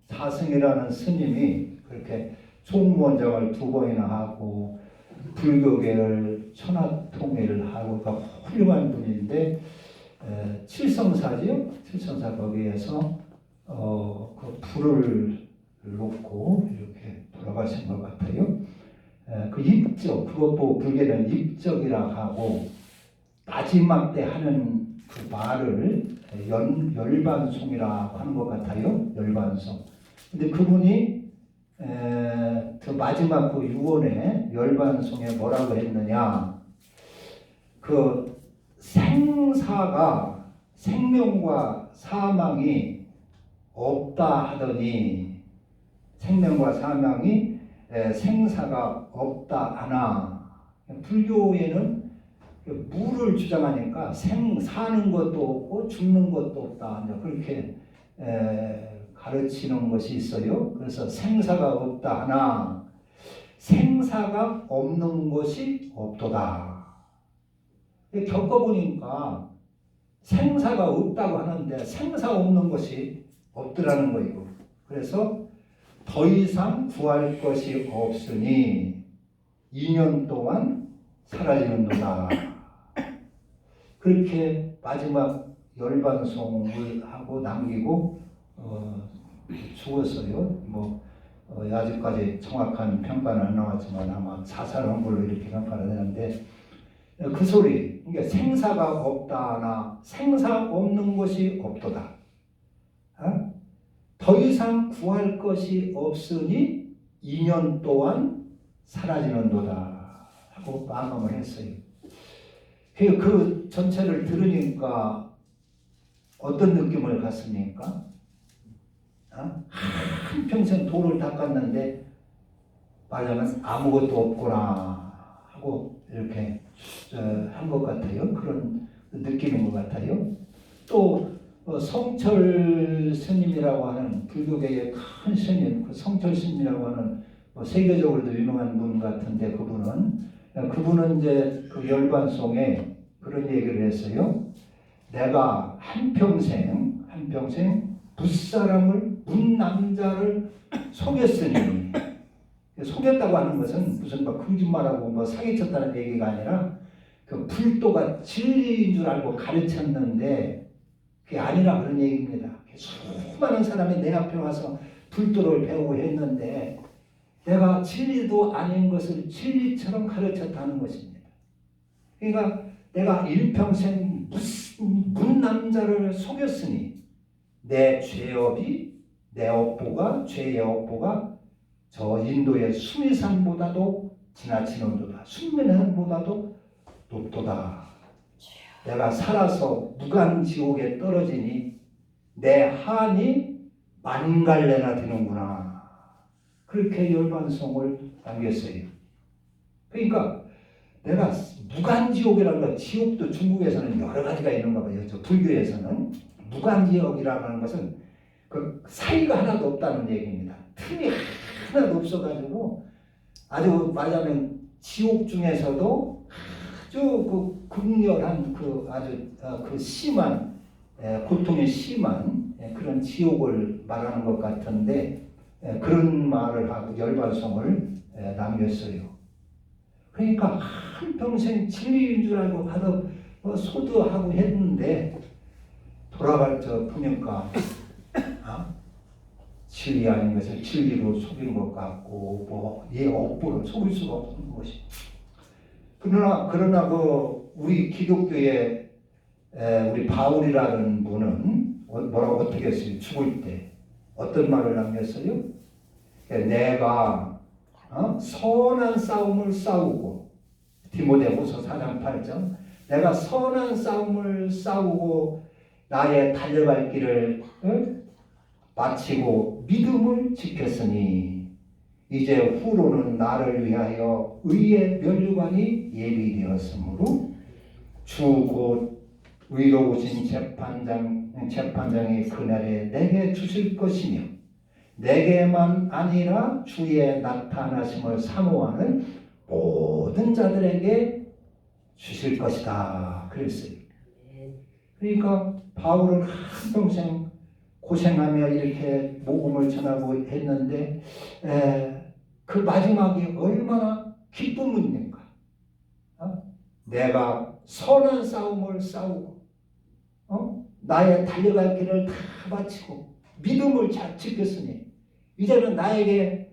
사승이라는 스님이 그렇게 총무원장을 2번이나 하고 불교계를 천하통일을 하고 그러니까 훌륭한 분인데 칠성사지요. 칠성사 거기에서 그 불을 놓고 이렇게 돌아가신 것 같아요. 그 입적, 그것도 불교는 입적이라 하고 마지막 때 하는 그 말을 열반송이라고 하는 것 같아요. 열반송. 근데 그분이 그 마지막 그 유언에 열반송에 뭐라고 했느냐? 그 생사가 생명과 사망이 없다 하더니 생명과 사망이 생사가 없다 하나. 불교에는 무를 주장하니까 사는 것도 없고 죽는 것도 없다. 그렇게 가르치는 것이 있어요. 그래서 생사가 없다 하나 생사가 없는 것이 없도다. 겪어보니까 생사가 없다고 하는데 생사 없는 것이 없더라는 거예요. 그래서 더 이상 구할 것이 없으니 2년 동안 사라지는도다. 그렇게 마지막 열반송을 하고 남기고 죽었어요. 아직까지 정확한 평가는 안 나왔지만 아마 자살한 걸로 이렇게 평가를 하는데 그 소리, 그러니까 생사가 없다나 생사 없는 것이 없도다. 더 이상 구할 것이 없으니 2년 동안 사라지는도다 하고 마감을 했어요. 그 전체를 들으니까 어떤 느낌을 갖습니까? 한평생 도를 닦았는데 말하면 아무것도 없구나 하고 이렇게 한 것 같아요. 그런 느낌인 것 같아요. 또 성철 스님이라고 하는 불교계의 큰 스님, 그 성철 스님이라고 하는 세계적으로도 유명한 분 같은데 그분은 이제 그 열반송에 그런 얘기를 했어요. 내가 한평생 문남자를 속였으니, 속였다고 하는 것은 무슨 거짓말하고 사기쳤다는 얘기가 아니라 그 불도가 진리인 줄 알고 가르쳤는데 그게 아니라 그런 얘기입니다. 수많은 사람이 내 앞에 와서 불도를 배우고 했는데 내가 진리도 아닌 것을 진리처럼 가르쳤다는 것입니다. 그러니까 내가 일평생 문남자를 속였으니 내 죄의 업보가 저 인도의 수미산보다도 지나치는도다. 수미산보다도 높도다. 내가 살아서 무간지옥에 떨어지니 내 한이 만갈래나 되는구나. 그렇게 열반송을 남겼어요. 그러니까 내가 무간지옥이라는 건 지옥도 중국에서는 여러 가지가 있는가 봐요. 저 불교에서는 무간지옥이라고 하는 것은 그 사이가 하나도 없다는 얘기입니다. 틈이 하나도 없어가지고 아주 말하자면 지옥 중에서도 아주 그 극렬한 그 심한 고통이 심한 그런 지옥을 말하는 것 같은데 그런 말을 하고 열반송을 남겼어요. 그러니까 한평생 진리인 줄 알고 가서 소두하고 했는데 돌아갈 때 보니까 진리 아닌 것을 진리로 속인 것 같고 얘 업보로 속일 수가 없는 것이. 그러나 우리 기독교의 우리 바울이라는 분은 뭐라고 어떻게 했어요? 죽을 때 어떤 말을 남겼어요? 내가 선한 싸움을 싸우고 디모데후서 4장 8절 내가 선한 싸움을 싸우고 나의 달려갈 길을 마치고 믿음을 지켰으니 이제 후로는 나를 위하여 의의 면류관이 예비되었으므로 주 곧 의로우신 재판장이 그날에 내게 주실 것이며 내게만 아니라 주의 나타나심을 사모하는 모든 자들에게 주실 것이다. 그랬어요. 그러니까 바울은 한평생 고생하며 이렇게 복음을 전하고 했는데 그 마지막에 얼마나 기쁨이 있는가. 내가 선한 싸움을 싸우고 나의 달려갈 길을 다 마치고 믿음을 잘 지켰으니 이제는 나에게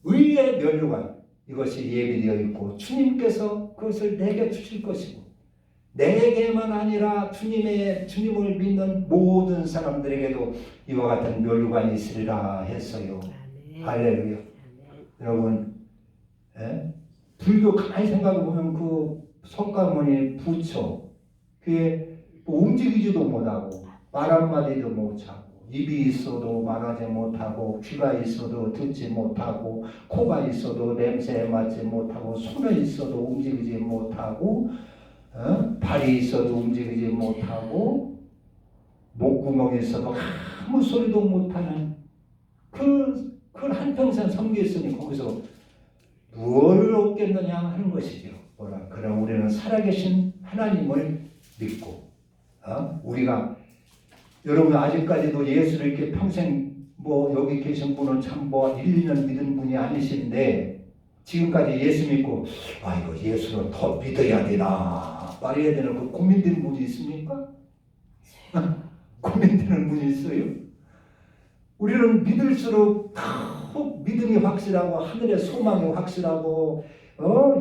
의의 면류관 이것이 예비되어 있고 주님께서 그것을 내게 주실 것이고 내게만 아니라 주님을 믿는 모든 사람들에게도 이와 같은 면류관이 있으리라 했어요. 할렐루야. 여러분 불교 가만히 생각해 보면 그 석가모니 부처 그게 뭐 움직이지도 못하고 말 한마디도 못하고 입이 있어도 말하지 못하고 귀가 있어도 듣지 못하고 코가 있어도 냄새에 맡지 못하고 손이 있어도 움직이지 못하고 발이 있어도 움직이지 못하고 목구멍이 있어도 아무 소리도 못하는 그 한평생 섬겼으니 거기서 뭘 얻겠느냐 하는 것이죠. 그럼 우리는 살아계신 하나님을 믿고 우리가 여러분 아직까지도 예수를 이렇게 평생 여기 계신 분은 참 1, 2년 믿은 분이 아니신데 지금까지 예수 믿고 이거 예수를 더 믿어야 되나 말해야 되나 그 고민되는 분이 있습니까? 고민되는 분이 있어요? 우리는 믿을수록 더욱 믿음이 확실하고 하늘의 소망이 확실하고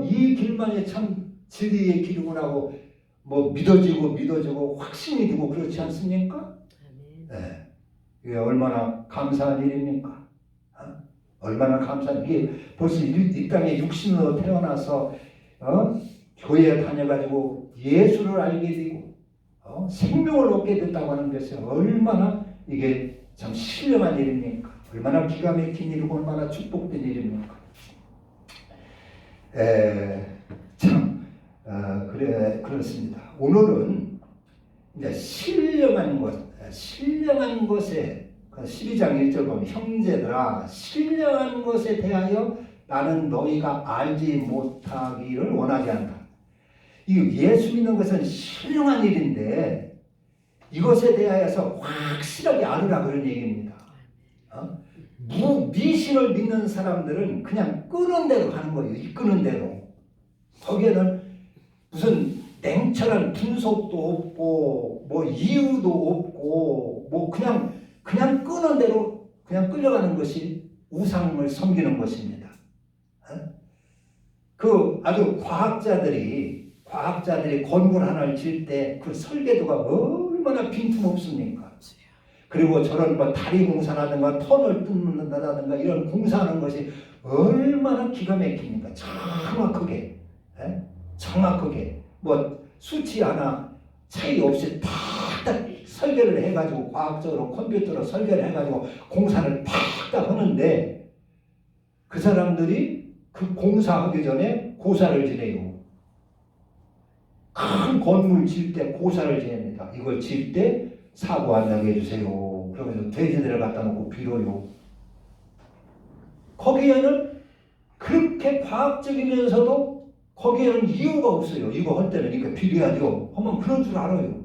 이 길만이 참 진리의 길이구나고 믿어지고 확신이 되고 그렇지 않습니까? 네. 이게 얼마나 감사한 일입니까? 얼마나 감사한 이게 벌써 이 땅에 육신으로 태어나서 교회에 다녀가지고 예수를 알게 되고 생명을 얻게 됐다고 하는 것이 얼마나 이게 참 신령한 일입니까? 얼마나 기가 막힌 일이고 얼마나 축복된 일입니까? 그렇습니다. 오늘은 이제 신령한 것에 12장 1절 보면 형제들아 신령한 것에 대하여 나는 너희가 알지 못하기를 원하지 않다. 이 예수 믿는 것은 신령한 일인데 이것에 대하여서 확실하게 알으라 그런 얘기입니다. 미신을 믿는 사람들은 그냥 끄는 대로 가는 거예요. 이끄는 대로. 거기에는 무슨 냉철한 분석도 없고 이유도 없고 그냥 끄는 대로 그냥 끌려가는 것이 우상을 섬기는 것입니다. 그 아주 과학자들이 건물 하나를 지을 때 그 설계도가 얼마나 빈틈없습니까? 그리고 저런 다리 공사라든가 터널 뚫는다든가 이런 공사하는 것이 얼마나 기가 막힙니까? 정확하게 수치 하나 차이 없이 탁탁 설계를 해가지고 과학적으로 컴퓨터로 설계를 해가지고 공사를 탁탁 하는데 그 사람들이 그 공사하기 전에 고사를 지내요. 큰 건물 지을 때 고사를 지냅니다. 이걸 지을 때 사고 안 나게 해주세요. 그러면서 돼지들을 갖다 놓고 빌어요. 거기에는 그렇게 과학적이면서도 거기에는 이유가 없어요. 이거 할 때는 이거 빌어야죠. 하면 그런 줄 알아요.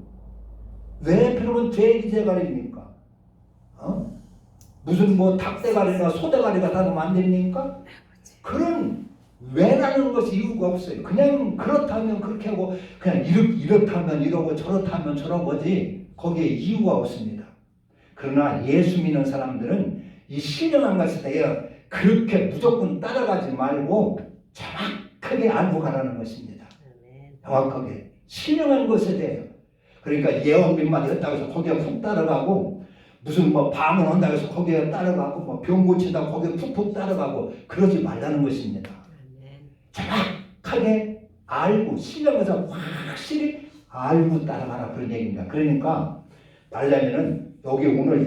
왜 그러면 돼지 대가리입니까? 무슨 닭대가리나 소대가리가 다 놓으면 안 됩니까? 그런 왜라는 것이 이유가 없어요. 그냥 그렇다면 그렇게 하고 그냥 이렇다면 이러고 저렇다면 저런 거지 거기에 이유가 없습니다. 그러나 예수 믿는 사람들은 이 신령한 것에 대해 그렇게 무조건 따라가지 말고 정확하게 알고 가라는 것입니다. 정확하게 신령한 것에 대해 그러니까 예언빈만 했다고 해서 거기에 푹 따라가고 무슨 방언한다고 해서 거기에 따라가고 병 고친다고 거기에 푹푹 따라가고 그러지 말라는 것입니다. 정확하게 알고 신령해서 확실히 알고 따라가라 그런 얘기입니다. 그러니까 말하자면은 여기 오늘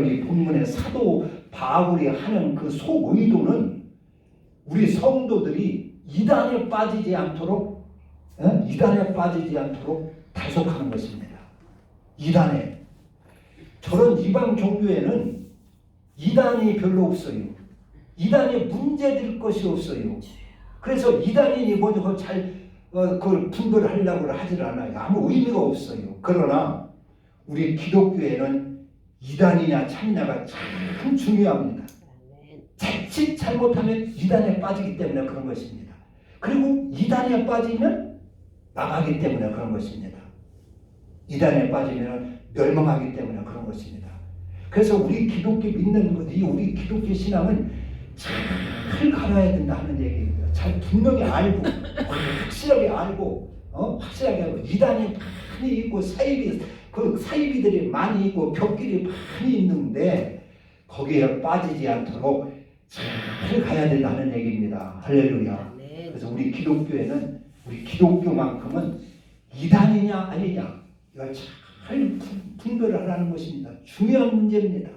이 본문의 사도 바울이 하는 그 속의도는 우리 성도들이 이단에 빠지지 않도록 단속하는 것입니다. 이단에 저런 이방 종교에는 이단이 별로 없어요. 이단에 문제될 것이 없어요. 그래서 이단인이 먼저 그걸 분별하려고 하질 않아요. 아무 의미가 없어요. 그러나 우리 기독교에는 이단이냐 참이냐가 참 중요합니다. 자칫 잘못하면 이단에 빠지기 때문에 그런 것입니다. 그리고 이단에 빠지면 망하기 때문에 그런 것입니다. 이단에 빠지면 멸망하기 때문에 그런 것입니다. 그래서 우리 기독교 믿는 것, 우리 기독교 신앙은 잘 가려야 된다 하는 얘기입니다. 잘 분명히 알고 확실하게 알고 확실하게 알고 이단이 많이 있고 사이비들이 많이 있고 벽길이 많이 있는데 거기에 빠지지 않도록 잘 가야 된다는 얘기입니다. 할렐루야. 그래서 우리 기독교에는 우리 기독교만큼은 이단이냐 아니냐 이걸 잘 분별을 하라는 것입니다. 중요한 문제입니다.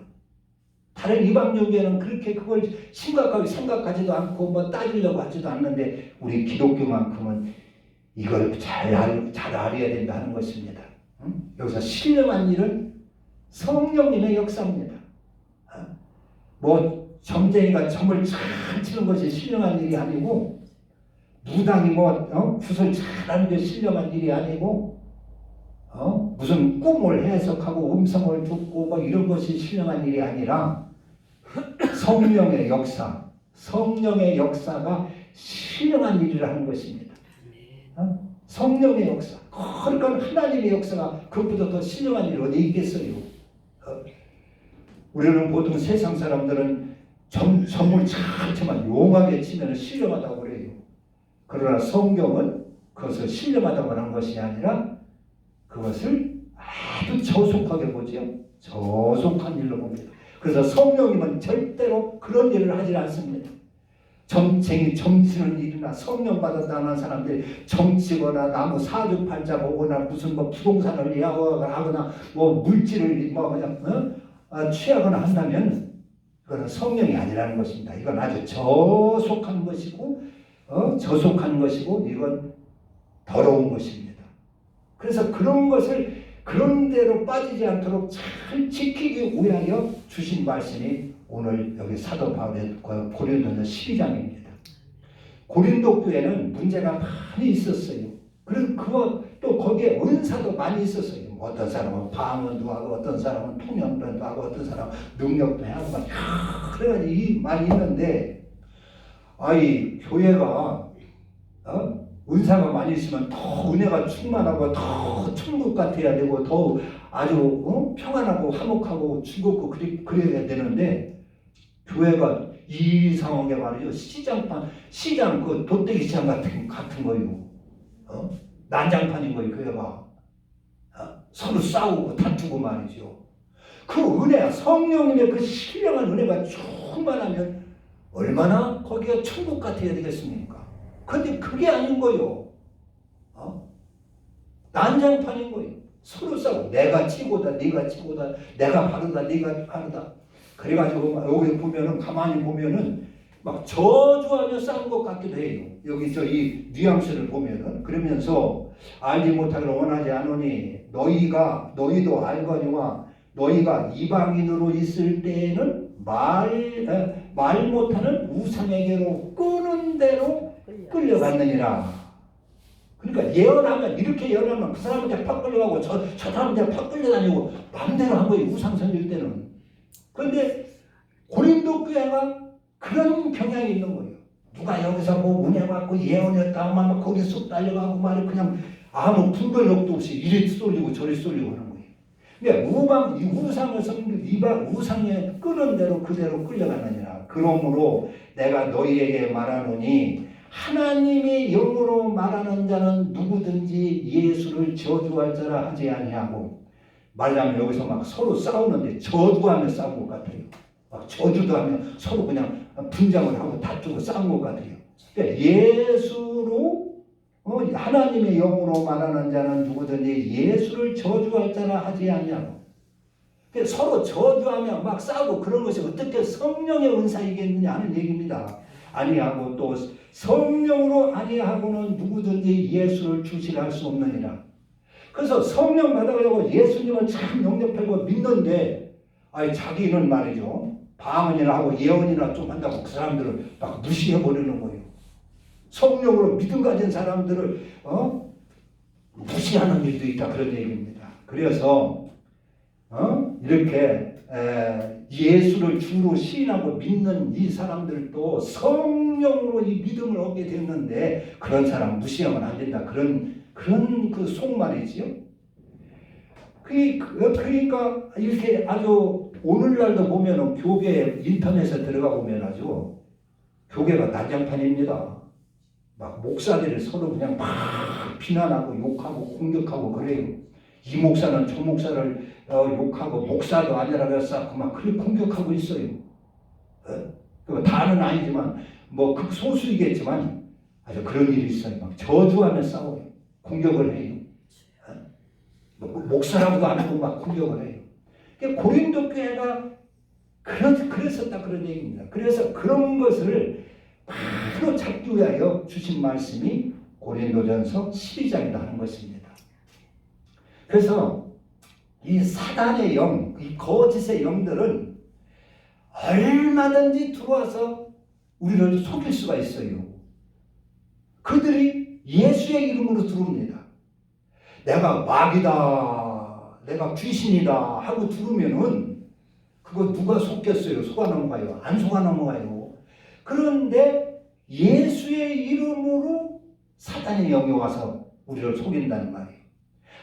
다른 이방교계는 그렇게 그걸 심각하게 생각하지도 않고 뭐 따지려고 하지도 않는데 우리 기독교만큼은 이걸 잘 알아야 된다는 것입니다. 여기서 신령한 일은 성령님의 역사입니다. 뭐 점쟁이가 점을 잘 치는 것이 신령한 일이 아니고 무당이 굿을 잘하는 게 신령한 일이 아니고 무슨 꿈을 해석하고 음성을 듣고 뭐 이런 것이 신령한 일이 아니라 성령의 역사가 신령한 일을 하는 것입니다. 성령의 역사. 그러니까 하나님의 역사가 그것보다 더 신령한 일이 어디 있겠어요? 우리는 보통 세상 사람들은 점을 잘 치면 용하게 치면 신령하다고 그래요. 그러나 성경은 그것을 신령하다고 하는 것이 아니라 그것을 아주 저속하게 보죠. 저속한 일로 봅니다. 그래서 성령님은 절대로 그런 일을 하지 않습니다. 점쟁이 점치는 일이나 성령 받았다는 사람들이 점치거나 나무 사주팔자 보거나 무슨 뭐 부동산을 예약하거나 뭐 물질을 뭐 그냥 취하거나 한다면 그건 성령이 아니라는 것입니다. 이건 아주 저속한 것이고 저속한 것이고 이건 더러운 것입니다. 그래서 그런 것을 그런 대로 빠지지 않도록 잘 지키기 위하여 주신 말씀이 오늘 여기 사도 바울의 고린도서 12장입니다. 고린도 교회는 문제가 많이 있었어요. 그리고 그거 또 거기에 은사도 많이 있었어요. 어떤 사람은 방언도 하고 어떤 사람은 통역도 하고 어떤 사람은 능력도 하고 그래가지고 많이 있는데 교회가 은사가 많이 있으면 더 은혜가 충만하고 더 천국 같아야 되고 더 아주 평안하고 화목하고 즐겁고 그래야 되는데 교회가 이상하게 말이죠. 시장 그 돗대기 시장 같은 거요. 난장판인 거예요. 교회가 서로 싸우고 다투고 말이죠. 그 은혜가 성령님의 그 신령한 은혜가 충만하면 얼마나 거기가 천국 같아야 되겠습니까? 근데 그게 아닌 거요. 난장판인 거예요. 서로 싸우고 내가 치고다 네가 치고다 내가 바르다 네가 바르다. 그래가지고 여기 보면은 가만히 보면은 막 저주하며 싸운 것 같기도 해요. 여기서 이 뉘앙스를 보면은 그러면서 알지 못하기를 원하지 않으니 너희도 알거니와 너희가 이방인으로 있을 때에는 말 못하는 우상에게로 끄는 대로 끌려갔느니라. 그러니까 예언하면 이렇게 예언하면 그 사람한테 팍 끌려가고 저 사람한테 팍 끌려다니고 마음대로 한 거예요. 우상 섬길 때는. 그런데 고린도 교회가 그런 경향이 있는 거예요. 누가 여기서 뭐 은혜 받고 예언했다 하면 거기 쑥 달려가고 말이 그냥 아무 분별력도 없이 이리 쏠리고 저리 쏠리고 하는 거예요. 그러니까 이 우상을 섬기고 우상에 끄는 대로 그대로 끌려가느니라. 그러므로 내가 너희에게 말하노니 하나님의 영으로 말하는 자는 누구든지 예수를 저주할 자라 하지 아니하고 말하자면 여기서 막 서로 싸우는데 저주하며 싸운 것 같아요. 막 저주도 하며 서로 그냥 분장을 하고 다투고 싸운 것 같아요. 그러니까 예수로 하나님의 영으로 말하는 자는 누구든지 예수를 저주할 자라 하지 아니하고 그러니까 서로 저주하며 막 싸우고 그런 것이 어떻게 성령의 은사이겠느냐 하는 얘기입니다. 아니하고 또 성령으로 아니하고는 누구든지 예수를 주시할 수 없느니라. 그래서 성령 받아가지고 예수님을 참 영접하고 믿는데 자기는 말이죠. 방언이나 하고 예언이나 좀 한다고 그 사람들을 막 무시해버리는 거예요. 성령으로 믿음 가진 사람들을 무시하는 일도 있다 그런 얘기입니다. 그래서 이렇게 예수를 주로 시인하고 믿는 이 사람들도 성령으로 이 믿음을 얻게 됐는데 그런 사람 무시하면 안 된다. 그런 그 속말이지요. 그러니까 이렇게 아주 오늘날도 보면은 교회 인터넷에 들어가 보면 아주 교회가 난장판입니다. 막 목사들을 서로 그냥 막 비난하고 욕하고 공격하고 그래요. 이 목사는 저 목사를 욕하고 목사도 아니라 그랬어 막 그렇게 공격하고 있어요. 다는 아니지만 뭐 극소수이겠지만 아주 그런 일이 있어요. 막 저주하며 싸워요. 공격을 해요. 목사라고도 안 하고 막 공격을 해요. 고린도 교회가 그랬었다 그런 얘기입니다. 그래서 그런 것을 바로 잡기 위하여 주신 말씀이 고린도전서 12장이다 하는 것입니다. 그래서 이 사단의 영, 이 거짓의 영들은 얼마든지 들어와서 우리를 속일 수가 있어요. 그들이 예수의 이름으로 들어옵니다. 내가 마귀다, 내가 귀신이다 하고 들으면은 그거 누가 속겠어요? 속아 넘어가요? 안 속아 넘어가요? 그런데 예수의 이름으로 사단의 영이 와서 우리를 속인다는 말이에요.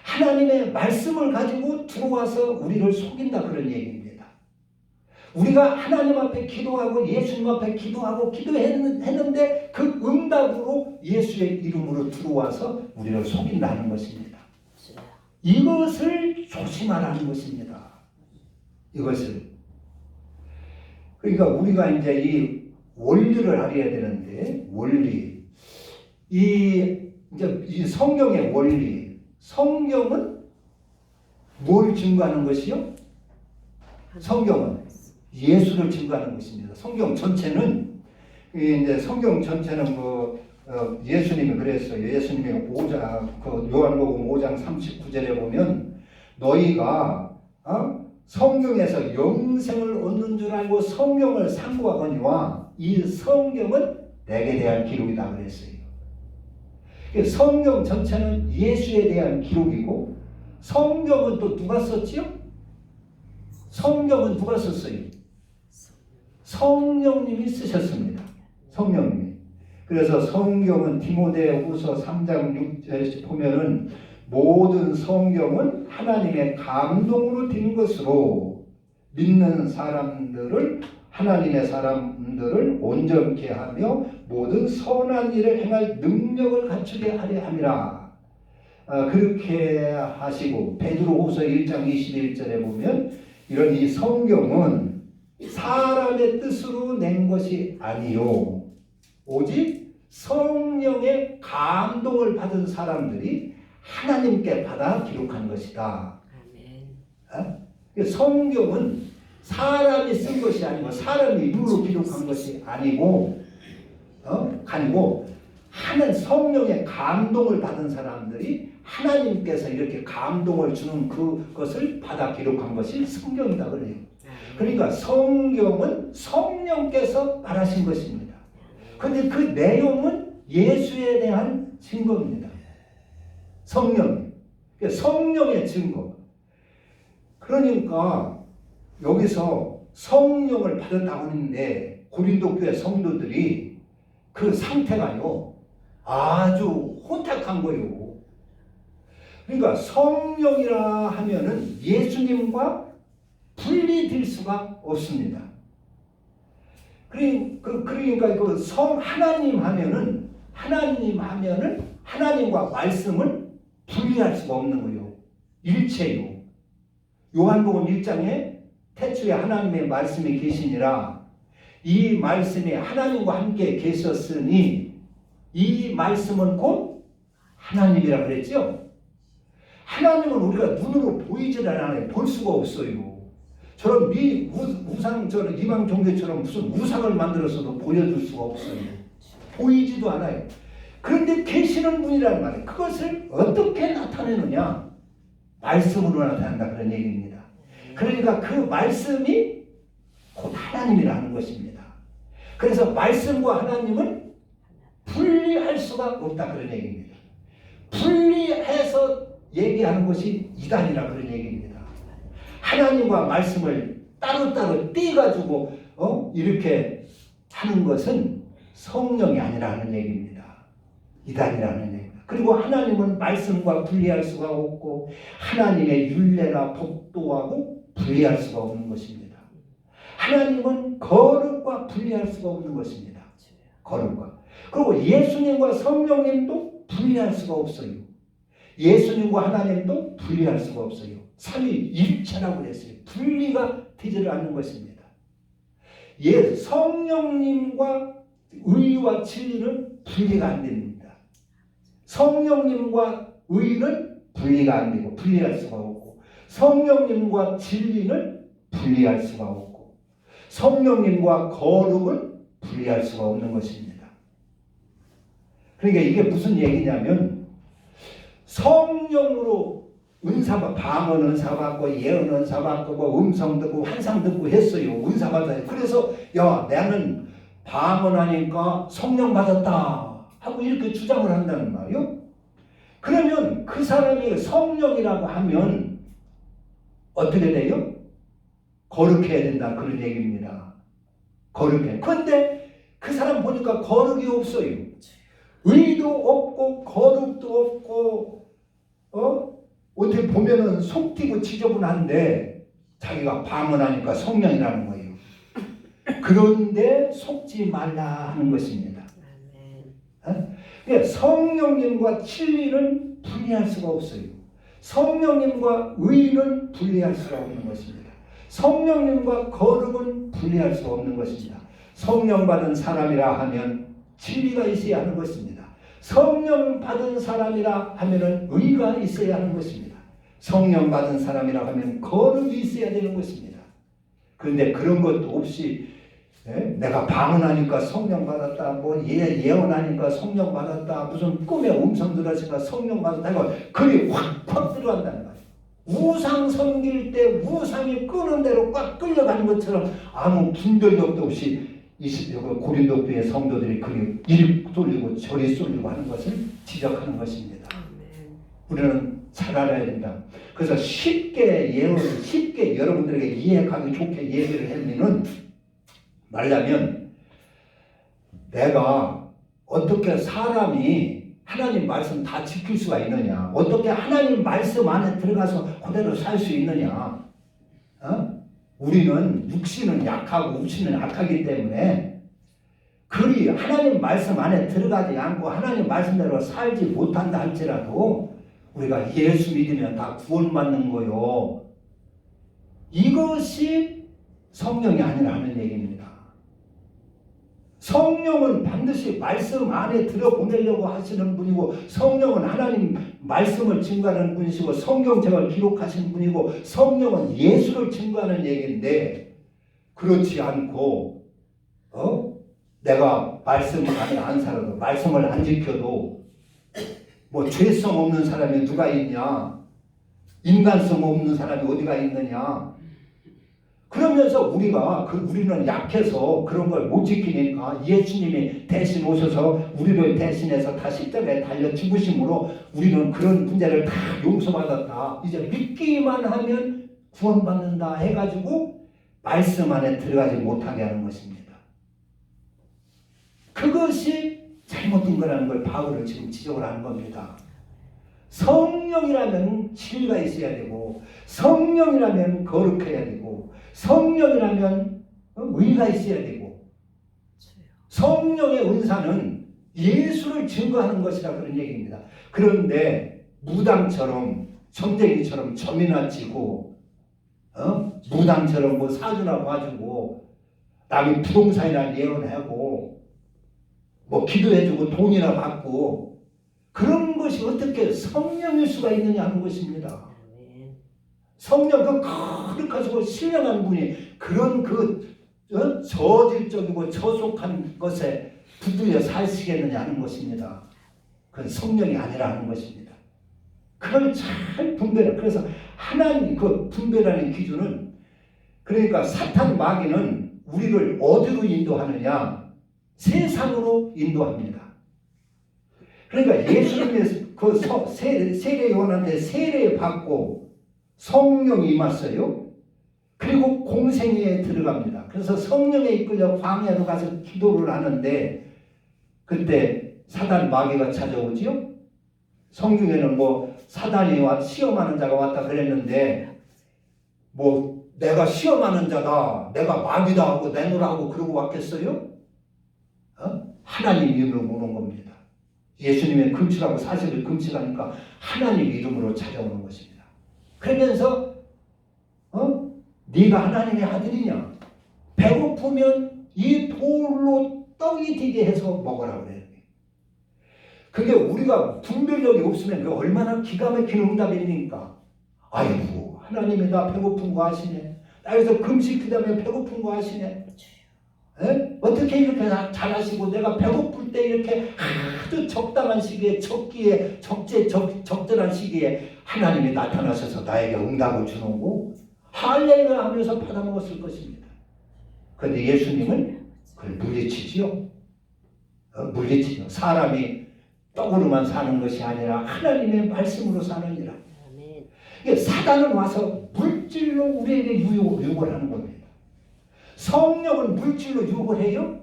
하나님의 말씀을 가지고 들어와서 우리를 속인다 그런 얘기입니다. 우리가 하나님 앞에 기도하고 예수님 앞에 기도하고 기도했는데 그 응답으로 예수의 이름으로 들어와서 우리를 속인다는 것입니다. 이것을 조심하라는 것입니다. 이것을. 그러니까 우리가 이제 이 원리를 알아야 되는데 원리. 이제 이 성경의 원리. 성경은 뭘 증거하는 것이요? 성경은 예수를 증거하는 것입니다. 성경 전체는 이제 성경 전체는 예수님이 그랬어요. 예수님이 요한복음 5장 39절에 보면 너희가 성경에서 영생을 얻는 줄 알고 성경을 상고하거니와 이 성경은 내게 대한 기록이다 그랬어요. 성경 전체는 예수에 대한 기록이고 성경은 또 누가 썼지요? 성경은 누가 썼어요? 성령님이 쓰셨습니다. 성령님이. 그래서 성경은 디모데후서 3장 6절에 보면은 모든 성경은 하나님의 감동으로 된 것으로 믿는 사람들을 하나님의 사람들을 온전케 하며 모든 선한 일을 행할 능력을 갖추게 하려 함이라. 그렇게 하시고 베드로후서 1장 21절에 보면 이런 이 성경은 사람의 뜻으로 낸 것이 아니요 오직 성령의 감동을 받은 사람들이 하나님께 받아 기록한 것이다. 성경은 사람이 쓴 것이 아니고 사람이 일부러 기록한 것이 아니고 하는 성령의 감동을 받은 사람들이 하나님께서 이렇게 감동을 주는 그것을 받아 기록한 것이 성경이다 그래요. 그러니까 성경은 성령께서 말하신 것입니다. 그런데 그 내용은 예수에 대한 증거입니다. 성령의 증거. 그러니까 여기서 성령을 받았다고 하는데 고린도 교회 성도들이 그 상태가요 아주 혼탁한 거예요. 그러니까 성령이라 하면은 예수님과 분리될 수가 없습니다. 그러니까 하나님 하면은 하나님과 말씀을 분리할 수가 없는 거예요. 일체요. 요한복음 1장에 태초에 하나님의 말씀이 계시니라. 이 말씀이 하나님과 함께 계셨으니 이 말씀은 곧 하나님이라 그랬죠. 하나님은 우리가 눈으로 보이질 않아요. 볼 수가 없어요. 저런 저런 이방 종교처럼 무슨 우상을 만들어서도 보여줄 수가 없어요. 보이지도 않아요. 그런데 계시는 분이라는 말이에요. 그것을 어떻게 나타내느냐? 말씀으로 나타난다 그런 얘기입니다. 그러니까 그 말씀이 곧 하나님이라는 것입니다. 그래서 말씀과 하나님은 분리할 수가 없다 그런 얘기입니다. 분리해서 얘기하는 것이 이단이라 그런 얘기입니다. 하나님과 말씀을 따로따로 떼가지고 이렇게 하는 것은 성령이 아니라는 얘기입니다. 이단이라는 얘기입니다. 그리고 하나님은 말씀과 분리할 수가 없고 하나님의 율례나 법도하고 분리할 수가 없는 것입니다. 하나님은 거룩과 분리할 수가 없는 것입니다. 거룩과. 그리고 예수님과 성령님도 분리할 수가 없어요. 예수님과 하나님도 분리할 수가 없어요. 삼위일체라고 그랬어요. 분리가 되지를 않는 것입니다. 성령님과 의와 진리는 분리가 안 됩니다. 성령님과 의는 분리가 안 되고 분리할 수가 없고 성령님과 진리는 분리할 수가 없고 성령님과 거룩은 분리할 수가 없는 것입니다. 그러니까 이게 무슨 얘기냐면 성령으로 방언 은사 받고 예언 은사 받고 뭐 음성 듣고 환상 듣고 했어요. 은사 받아요. 그래서 나는 방언하니까 성령 받았다 하고 이렇게 주장을 한다는 말이요. 그러면 그 사람이 성령이라고 하면 어떻게 돼요? 거룩해야 된다 그런 얘기입니다. 거룩해. 그런데 그 사람 보니까 거룩이 없어요. 의도 없고 거룩도 없고 어떻게 보면은 속티고 지저분한데 자기가 방언하니까 성령이라는 거예요. 그런데 속지 말라 하는 것입니다. 성령님과 진리는 분리할 수가 없어요. 성령님과 의는 분리할 수가 없는 것입니다. 성령님과 거룩은 분리할 수가 없는 것입니다. 성령 받은 사람이라 하면 진리가 있어야 하는 것입니다. 성령 받은 사람이라 하면은 의가 있어야 하는 것입니다. 성령 받은 사람이라 하면 거룩이 있어야 되는 것입니다. 그런데 그런 것도 없이 내가 방언하니까 성령 받았다, 뭐 예언하니까 성령 받았다, 무슨 꿈에 음성 들었으니까 성령 받았다, 이거 그게 확 들어간다는 거예요. 우상 섬길 때 우상이 끄는 대로 꽉 끌려가는 것처럼 아무 분별력도 없이 고린도 교회 성도들이 그리 이리 쏠리고 저리 쏠리고 하는 것을 지적하는 것입니다. 우리는 잘 알아야 된다. 그래서 쉽게 여러분들에게 이해하기 좋게 얘기를 말하면 내가 어떻게 사람이 하나님 말씀 다 지킬 수가 있느냐, 어떻게 하나님 말씀 안에 들어가서 그대로 살 수 있느냐. 우리는 육신은 약하고 우신은 약하기 때문에 그리 하나님 말씀 안에 들어가지 않고 하나님 말씀대로 살지 못한다 할지라도 우리가 예수 믿으면 다 구원받는 거요. 이것이 성령이 아니라는 얘기입니다. 성령은 반드시 말씀 안에 들어보내려고 하시는 분이고 성령은 하나님 말씀을 증거하는 분이시고 성경책을 기록하신 분이고 성령은 예수를 증거하는 얘기인데 그렇지 않고 내가 말씀 안에 안 살아도 말씀을 안 지켜도 뭐 죄성 없는 사람이 누가 있냐, 인간성 없는 사람이 어디가 있느냐. 그러면서 우리는 약해서 그런 걸 못 지키니까 예수님이 대신 오셔서 우리를 대신해서 다 십자가에 달려 죽으심으로 우리는 그런 문제를 다 용서받았다. 이제 믿기만 하면 구원받는다 해가지고 말씀 안에 들어가지 못하게 하는 것입니다. 그것이 잘못된 거라는 걸 바울은 지금 지적을 하는 겁니다. 성령이라면 진리가 있어야 되고 성령이라면 거룩해야 되고 성령이라면 의가 있어야 되고 성령의 은사는 예수를 증거하는 것이라 그런 얘기입니다. 그런데 무당처럼 점쟁이처럼 점이나 치고 무당처럼 뭐 사주나 봐주고 남이 부동산이나 예언하고 뭐 기도해주고 돈이나 받고 그런 것이 어떻게 성령일 수가 있느냐 하는 것입니다. 성령 거룩하시고 신령한 분이 그런 저질적이고 저속한 것에 붙들려 사시겠느냐 하는 것입니다. 그건 성령이 아니라 하는 것입니다. 그걸 잘 분별해. 그래서 하나님 그 분별하는 기준은 그러니까 사탄 마귀는 우리를 어디로 인도하느냐? 세상으로 인도합니다. 그러니까 예수님의 그 세례 요한한테 세례 받고 성령이 임했어요. 그리고 공생애에 들어갑니다. 그래서 성령에 이끌려 광야로 가서 기도를 하는데 그때 사단 마귀가 찾아오지요. 성경에는 뭐 사단이 와 시험하는 자가 왔다 그랬는데 뭐 내가 시험하는 자다, 내가 마귀다 하고 내놓으라 하고 그러고 왔겠어요? 하나님 이름으로 오는 겁니다. 예수님의 금식하고 40일 금식하니까 하나님 이름으로 찾아오는 것입니다. 그러면서 네가 하나님의 아들이냐? 배고프면 이 돌로 떡이 되게 해서 먹으라 그래요. 그게 우리가 분별력이 없으면 그게 얼마나 기가 막힌 응답입니까? 아이고 하나님이 나 배고픈 거 아시네. 나 여기서 금식하다면 배고픈 거 아시네. 에? 어떻게 이렇게 잘하시고 내가 배고플 때 이렇게 아주 적당한 시기에 적절한 시기에 하나님이 나타나셔서 나에게 응답을 주는 거 할렐루야 하면서 받아먹었을 것입니다. 그런데 예수님은 그걸 물리치지요. 물리치죠. 사람이 떡으로만 사는 것이 아니라 하나님의 말씀으로 사느니라. 사단은 와서 물질로 우리에게 유혹을 하는 겁니다. 성령은 물질로 유혹을 해요?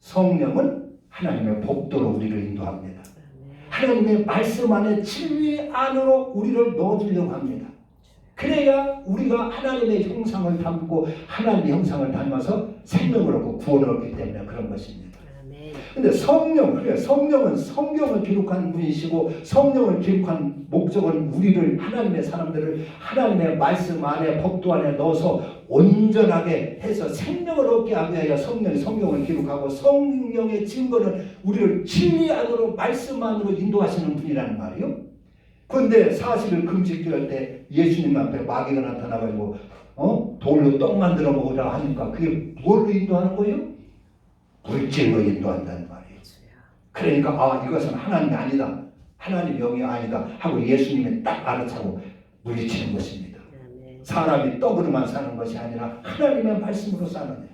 성령은 하나님의 법도로 우리를 인도합니다. 하나님의 말씀 안에 진리 안으로 우리를 넣어주려고 합니다. 그래야 우리가 하나님의 형상을 담고 하나님의 형상을 닮아서 생명을 얻고 구원을 얻기 때문에 그런 것입니다. 근데 성령은 성경을 기록한 분이시고 성령을 기록한 목적은 우리를 하나님의 사람들을 하나님의 말씀 안에 법도 안에 넣어서 온전하게 해서 생명을 얻게 하기 위하여 성령이 성경을 기록하고 성령의 증거는 우리를 진리 안으로 말씀 안으로 인도하시는 분이라는 말이에요. 그런데 40일 금식기할 때 예수님 앞에 마귀가 나타나가지고 돌로 떡 만들어 먹으라 하니까 그게 뭘로 인도하는 거예요? 물질로 인도한다는 말이에요. 그러니까 이것은 하나님이 아니다. 하나님 영이 아니다 하고 예수님이 딱 알아차고 물리치는 것입니다. 사람이 떡으로만 사는 것이 아니라 하나님의 말씀으로 사는 거예요.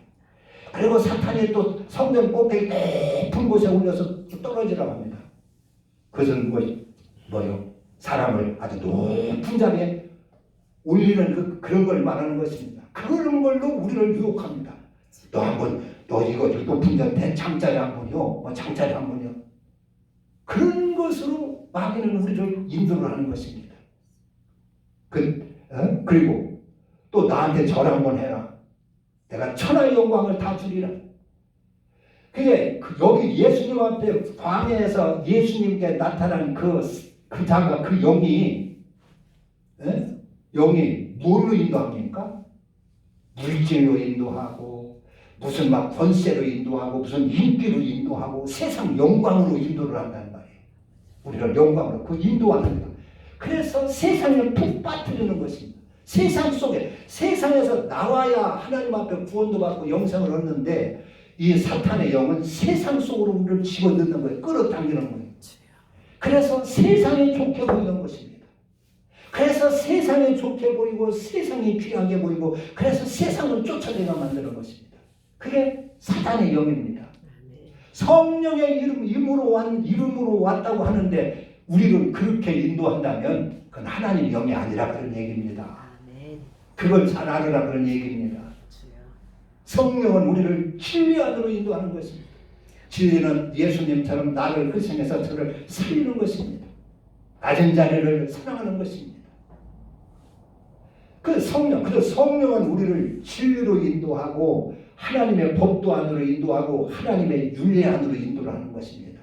그리고 사탄이 또 성전 꼭대기 높은 곳에 올려서 떨어지라고 합니다. 그것은 뭐요? 사람을 아주 높은 자리에 올리는 그런 걸 말하는 것입니다. 그런 걸로 우리를 유혹합니다. 너 이거 높은 자 창자리 한 번이요, 뭐 창자리 한 번이요. 그런 것으로 마귀는 우리를 인도를 하는 것입니다. 그리고 또 나한테 절 한번 해라. 내가 천하의 영광을 다 주리라. 그게 여기 예수님 앞에 광야에서 예수님께 나타난 그 자가 그 영이 뭘로 인도합니까? 물질로 인도하고 무슨 막 권세로 인도하고 무슨 인기로 인도하고 세상 영광으로 인도를 한다는 말이에요. 우리를 영광으로 그 인도하는 거. 그래서 세상에 푹 빠뜨리는 것입니다. 세상에서 나와야 하나님 앞에 구원도 받고 영생을 얻는데 이 사탄의 영은 세상 속으로 우리를 집어넣는 거예요. 끌어당기는 거예요. 그래서 세상이 좋게 보이는 것입니다. 그래서 세상이 좋게 보이고 세상이 귀하게 보이고 그래서 세상을 쫓아내가 만드는 것입니다. 그게 사탄의 영입니다. 성령의 이름으로 왔다고 하는데 우리를 그렇게 인도한다면 그건 하나님의 영이 아니라 그런 얘기입니다. 그걸 잘 알으라 그런 얘기입니다. 성령은 우리를 진리 안으로 인도하는 것입니다. 진리는 예수님처럼 나를 희생해서 저를 살리는 것입니다. 낮은 자리를 사랑하는 것입니다. 그래서 성령은 우리를 진리로 인도하고 하나님의 법도 안으로 인도하고 하나님의 윤리 안으로 인도를 하는 것입니다.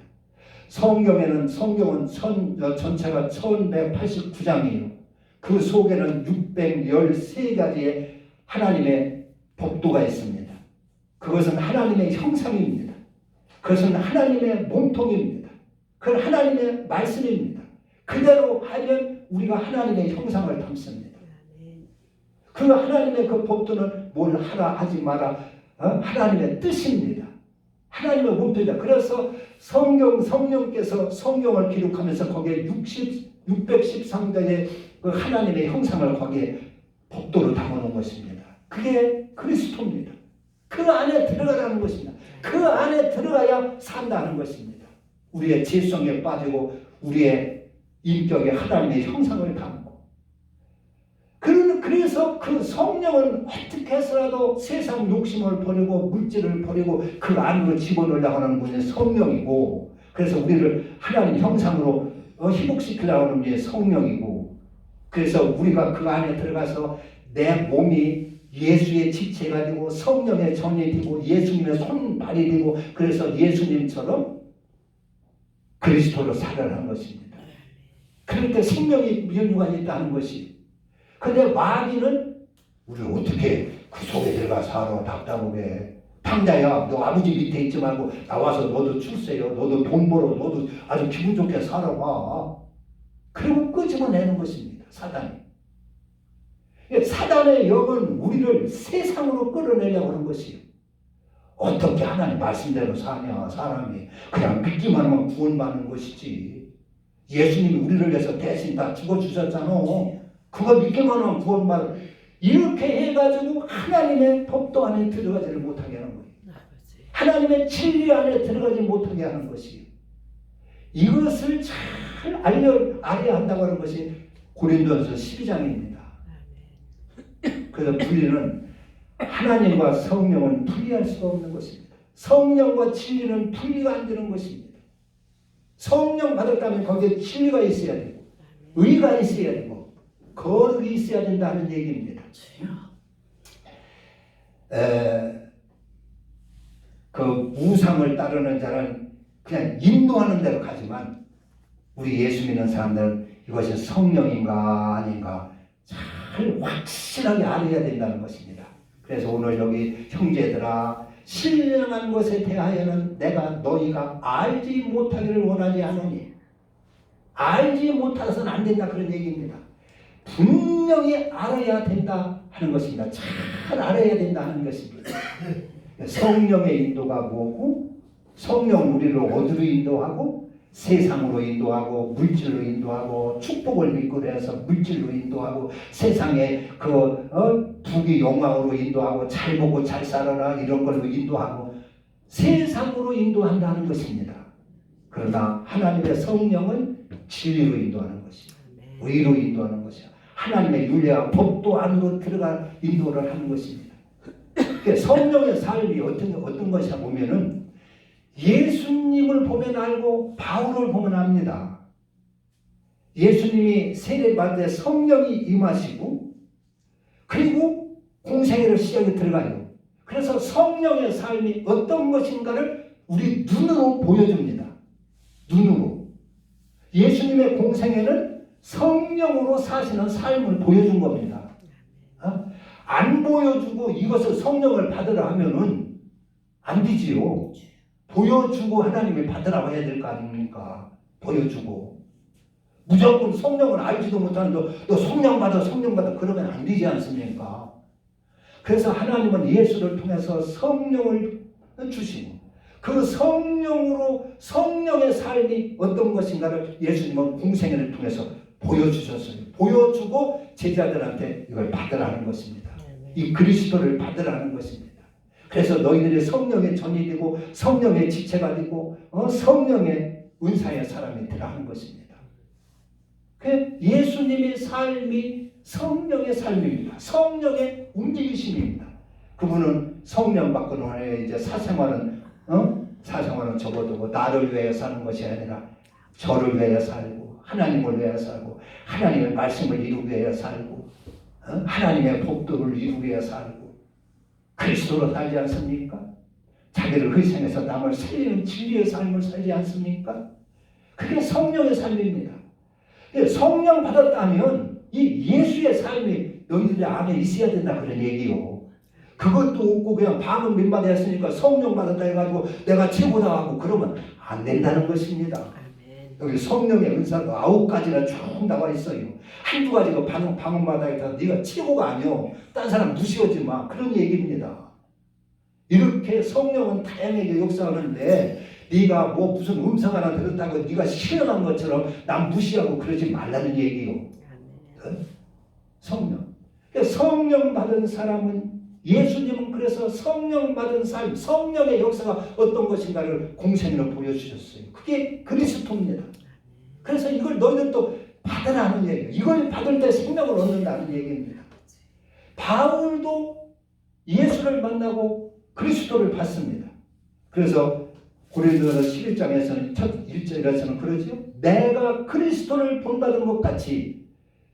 성경은 전체가 1189장이에요. 그 속에는 613가지의 하나님의 법도가 있습니다. 그것은 하나님의 형상입니다. 그것은 하나님의 몸통입니다. 그건 하나님의 말씀입니다. 그대로 하면 우리가 하나님의 형상을 담습니다. 그 하나님의 그 법도는 뭘 하라 하지 마라 하나님의 뜻입니다. 하나님의 몸통이다. 그래서 성령께서 성경을 기록하면서 거기에 613가지의 그 하나님의 형상을 거기에 법도로 담아놓은 것입니다. 그게 그리스도입니다. 그 안에 들어가라는 것입니다. 그 안에 들어가야 산다는 것입니다. 우리의 죄성에 빠지고 우리의 인격에 하나님의 형상을 담고 그 그래서 그 성령은 어떻게 해서라도 세상 욕심을 버리고 물질을 버리고 그 안으로 집어넣으려고 하는 분이 성령이고, 그래서 우리를 하나님 형상으로 희복시키려고 하는 분이 성령이고, 그래서 우리가 그 안에 들어가서 내 몸이 예수의 지체가 되고 성령의 전이 되고 예수님의 손발이 되고, 그래서 예수님처럼 그리스도로 살아가는 것입니다. 그러니까 생명이 연유가 있다는 것이. 근데 마귀는 우리를 어떻게 그 속에 들어가 살아, 답답하게. 당자야, 너 아버지 밑에 있지 말고 나와서 너도 출세요, 너도 돈 벌어, 너도 아주 기분 좋게 살아봐. 그리고 끄집어내는 것입니다, 사단이. 사단의 영은 우리를 세상으로 끌어내려고 하는 것이에요. 어떻게 하나님 말씀대로 사냐, 사람이. 그냥 믿기만 하면 구원받는 것이지. 예수님이 우리를 위해서 대신 다 죽어주셨잖아. 그거 믿기만 하면 구원받아. 이렇게 해가지고 하나님의 법도 안에 들어가지를 못하게 하는 거예요. 하나님의 진리 안에 들어가지 못하게 하는 것이에요. 이것을 잘 알아야 한다고 하는 것이 고린도전서 12장입니다. 그래서 분리는 하나님과 성령은 분리할 수가 없는 것입니다. 성령과 진리는 분리가 안 되는 것입니다. 성령 받았다면 거기에 진리가 있어야 되고 의가 있어야 되고 거룩이 있어야 된다는 얘기입니다. 그 우상을 따르는 자는 그냥 인도하는 대로 가지만, 우리 예수 믿는 사람들은 이것이 성령인가 아닌가 잘 확실하게 알아야 된다는 것입니다. 그래서 오늘 여기 형제들아, 신령한 것에 대하여는 내가 너희가 알지 못하기를 원하지 않으니, 알지 못해서는 안 된다 그런 얘기입니다. 분명히 알아야 된다 하는 것입니다. 잘 알아야 된다 하는 것입니다. 성령의 인도가 뭐고, 성령은 우리를 어디로 인도하고, 세상으로 인도하고 물질로 인도하고 축복을 믿고 해서 물질로 인도하고 세상의 부귀 영광으로 인도하고 잘 먹고 잘 살아라 이런 걸로 인도하고 세상으로 인도한다는 것입니다. 그러나 하나님의 성령은 진리로 인도하는 것이요, 의로 인도하는 것이요, 하나님의 윤례와 법도 안으로 들어가 인도를 하는 것입니다. 성령의 삶이 어떤 것이냐 보면은 예수님을 보면 알고 바울을 보면 압니다. 예수님이 세례받을 때 성령이 임하시고 그리고 공생애를 시작에 들어가요. 그래서 성령의 삶이 어떤 것인가를 우리 눈으로 보여줍니다. 눈으로. 예수님의 공생애는 성령으로 사시는 삶을 보여준 겁니다. 안 보여주고 이것을 성령을 받으라 하면은 안 되지요. 보여주고 하나님이 받으라고 해야 될 거 아닙니까? 보여주고. 무조건 성령을 알지도 못하는데 너 성령 받아 성령 받아 그러면 안 되지 않습니까? 그래서 하나님은 예수를 통해서 성령을 주시고 그 성령으로 성령의 삶이 어떤 것인가를 예수님은 공생애를 통해서 보여주셨어요. 보여주고 제자들한테 이걸 받으라는 것입니다. 이 그리스도를 받으라는 것입니다. 그래서 너희들이 성령의 전이 되고 성령의 지체가 되고 성령의 은사의 사람이 되라 하는 것입니다. 예수님의 삶이 성령의 삶입니다. 성령의 움직이심입니다. 그분은 성령 받고는 이제 사생활은 적어도 나를 위해 사는 것이 아니라 저를 위해 살고 하나님을 위해 살고 하나님의 말씀을 이루기 위해 살고 하나님의 복도를 이루기 위해 살고 그리스도로 살지 않습니까? 자기를 희생해서 남을 살리는 진리의 삶을 살지 않습니까? 그게 성령의 삶입니다. 성령 받았다면 이 예수의 삶이 너희들 안에 있어야 된다 그런 얘기요. 그것도 없고 그냥 방언 민만 했으니까 성령 받았다 해가지고 내가 최고다 하고 그러면 안 된다는 것입니다. 여기 성령의 은사가 9가지나 쭉 나와 있어요. 한두 가지가 방언마다 해서 네가 최고가 아니오. 딴 사람 무시하지 마. 그런 얘기입니다. 이렇게 성령은 다양하게 역사하는데 네가 뭐 무슨 음성 하나 들었다고 네가 실현한 것처럼 남 무시하고 그러지 말라는 얘기요. 성령. 성령 받은 사람은 예수님은 그래서 성령 받은 삶, 성령의 역사가 어떤 것인가를 공생으로 보여주셨어요. 그게 그리스도입니다. 그래서 이걸 너희들도 받으라는 얘기예요. 이걸 받을 때 생명을 얻는다는 얘기입니다. 바울도 예수를 만나고 그리스도를 봤습니다. 그래서 고린도서 11장에서는 첫 1절에서는 그러죠. 내가 그리스도를 본받은 것 같이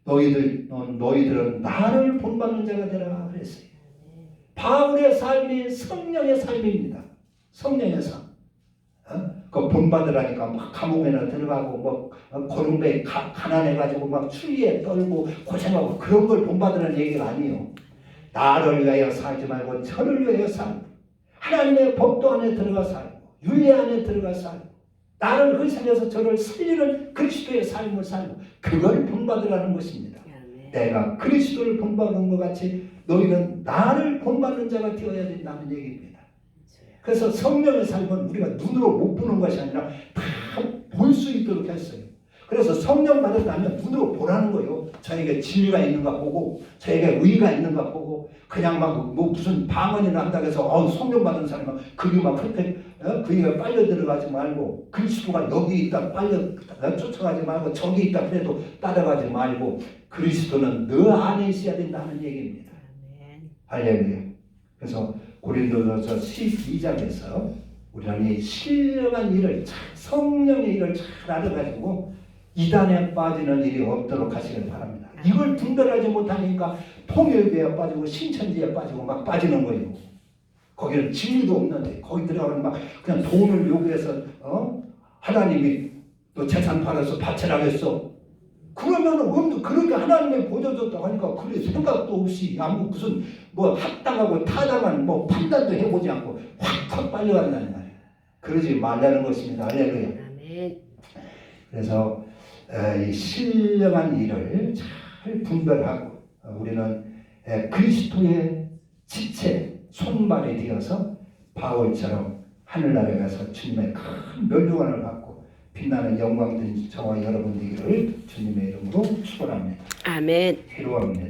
너희들은 나를 본받는 자가 되라 그랬어요. 바울의 삶이 성령의 삶입니다. 성령의 삶. 그 본받으라니까 막 감옥에나 들어가고 뭐 고름배 가난해가지고 막 추위에 떨고 고생하고 그런 걸 본받으라는 얘기가 아니에요. 나를 위하여 살지 말고 저를 위하여 살고 하나님의 법도 안에 들어가 살고 윤리 안에 들어가 살고 나를 희생해서 저를 살리는 그리스도의 삶을 살고 그걸 본받으라는 것입니다. 내가 그리스도를 본받는 것 같이 너희는 나를 본받는 자가 되어야 된다는 얘기입니다. 그래서 성령의 삶은 우리가 눈으로 못 보는 것이 아니라 다 볼 수 있도록 했어요. 그래서 성령 받았다면 눈으로 보라는 거예요. 저에게 진리가 있는가 보고 저에게 의가 있는가 보고 그냥 막 뭐 무슨 방언이나 한다고 해서 성령 받은 사람은 그게 막 그렇게 그게 빨려 들어가지 말고 그리스도가 여기 있다 빨려 쫓아가지 말고 저기 있다 그래도 따라가지 말고 그리스도는 너 안에 있어야 된다는 얘기입니다. 할렐루야. 그래서 고린도서 12장에서 우리는 이 신령한 일을 성령의 일을 잘 알아가지고 이단에 빠지는 일이 없도록 하시길 바랍니다. 이걸 분별하지 못하니까 통일교에 빠지고 신천지에 빠지고 막 빠지는 거예요. 거기는 진리도 없는데 거기 들어가면 막 그냥 돈을 요구해서 하나님이 너 재산 팔아서 바치라겠어. 그러면은 그렇게 하나님이 보여줬다고 하니까 그래 생각도 없이 아무 무슨 뭐 합당하고 타당한 뭐 판단도 해보지 않고 확 빨려간다는 말이에요. 그러지 말라는 것입니다. 할렐루야. 아멘. 그래서 이 신령한 일을 잘 분별하고 우리는 그리스도의 지체 손발이 되어서 바울처럼 하늘나라에 가서 주님의 큰 멸류관을 받고 빛나는 영광된 저와 여러분 되기를 주님의 이름으로 축원합니다. 아멘. 기도합니다.